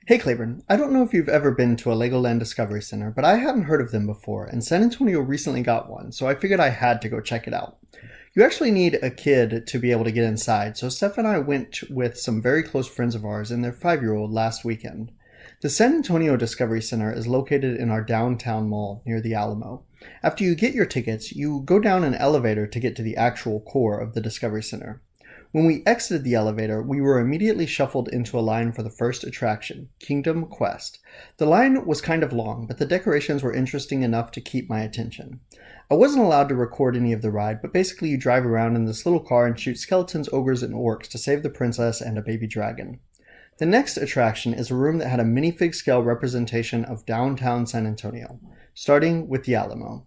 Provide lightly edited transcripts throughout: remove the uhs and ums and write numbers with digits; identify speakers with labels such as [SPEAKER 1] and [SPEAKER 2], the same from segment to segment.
[SPEAKER 1] Hey Claiborne, I don't know if you've ever been to a LEGOLand Discovery Center, but I hadn't heard of them before, and San Antonio recently got one, so I figured I had to go check it out. You actually need a kid to be able to get inside, so Steph and I went with some very close friends of ours and their 5-year-old last weekend. The San Antonio Discovery Center is located in our downtown mall near the Alamo. After you get your tickets, you go down an elevator to get to the actual core of the Discovery Center. When we exited the elevator, we were immediately shuffled into a line for the first attraction, Kingdom Quest. The line was kind of long, but the decorations were interesting enough to keep my attention. I wasn't allowed to record any of the ride, but basically you drive around in this little car and shoot skeletons, ogres, and orcs to save the princess and a baby dragon. The next attraction is a room that had a minifig scale representation of downtown San Antonio, starting with the Alamo.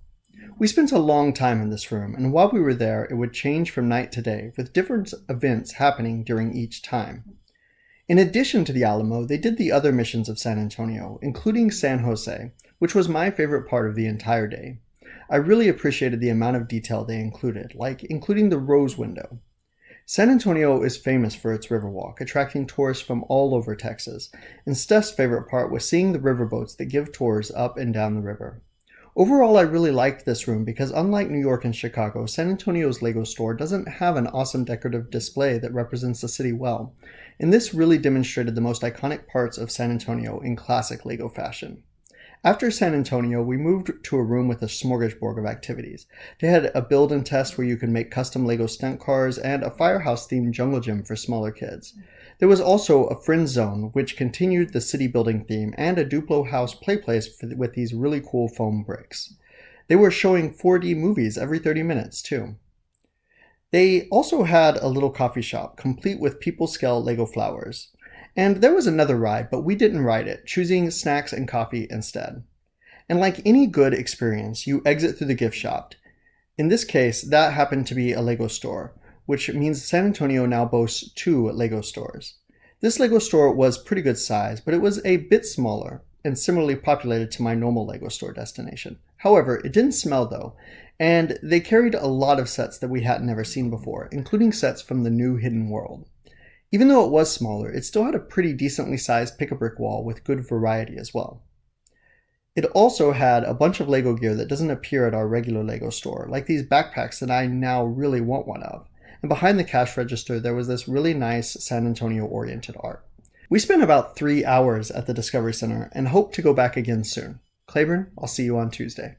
[SPEAKER 1] We spent a long time in this room, and while we were there, it would change from night to day, with different events happening during each time. In addition to the Alamo, they did the other missions of San Antonio, including San Jose, which was my favorite part of the entire day. I really appreciated the amount of detail they included, like including the Rose Window. San Antonio is famous for its riverwalk, attracting tourists from all over Texas, and Steph's favorite part was seeing the riverboats that give tours up and down the river. Overall, I really liked this room because unlike New York and Chicago, San Antonio's LEGO store doesn't have an awesome decorative display that represents the city well, and this really demonstrated the most iconic parts of San Antonio in classic LEGO fashion. After San Antonio, we moved to a room with a smorgasbord of activities. They had a build and test where you could make custom LEGO stunt cars and a firehouse-themed jungle gym for smaller kids. There was also a friend zone, which continued the city building theme, and a Duplo house play place with these really cool foam bricks. They were showing 4D movies every 30 minutes, too. They also had a little coffee shop, complete with people-scale LEGO flowers. And there was another ride, but we didn't ride it, choosing snacks and coffee instead. And like any good experience, you exit through the gift shop. In this case, that happened to be a LEGO store, which means San Antonio now boasts 2 LEGO stores. This LEGO store was pretty good size, but it was a bit smaller and similarly populated to my normal LEGO store destination. However, it didn't smell though, and they carried a lot of sets that we had never seen before, including sets from the new Hidden World. Even though it was smaller, it still had a pretty decently sized pick-a-brick wall with good variety as well. It also had a bunch of LEGO gear that doesn't appear at our regular LEGO store, like these backpacks that I now really want one of. And behind the cash register, there was this really nice San Antonio-oriented art. We spent about 3 hours at the Discovery Center and hope to go back again soon. Claiborne, I'll see you on Tuesday.